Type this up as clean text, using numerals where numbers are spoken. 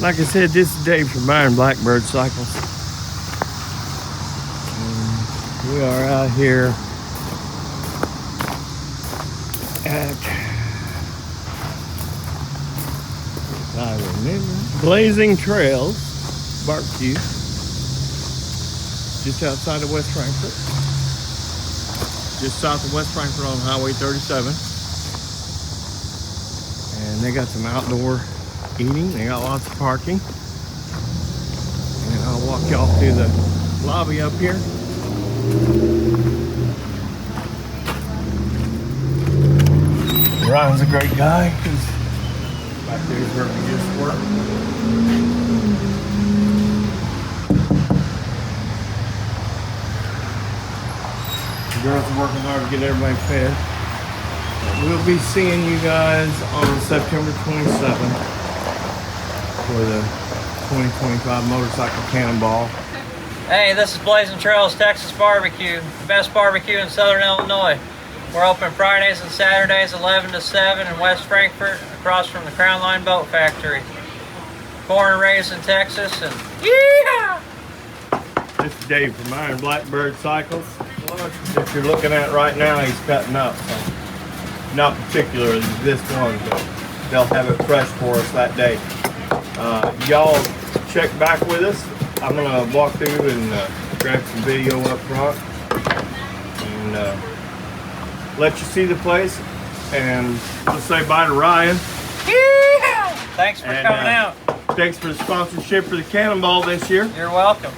Like I said, this is Dave from Blackbird Cycles. We are out here at Blazing Trails Barbecue, just outside of West Frankfort, just south of West Frankfort on Highway 37. And they got some outdoor eating. They got lots of parking. And I'll walk y'all through the lobby up here. Ryan's a great guy because back there's where we just work. The girls are working hard to get everybody fed. We'll be seeing you guys on September 27th for the 2025 motorcycle Cannonball. Hey, this is Blazing Trails Texas Barbecue, the best barbecue in Southern Illinois. We're open Fridays and Saturdays 11 to 7 in West Frankfort, across from the Crown Line Boat Factory. Born and raised in Texas, and yeah! This is Dave from Blackbird Cycles. If you're looking at right now, he's cutting up. So not particular this one, but they'll have it fresh for us that day. Y'all check back with us. I'm gonna walk through and grab some video up front and let you see the place, and let's say bye to Ryan. Thanks for coming out. Thanks for the sponsorship for the Cannonball this year. You're welcome.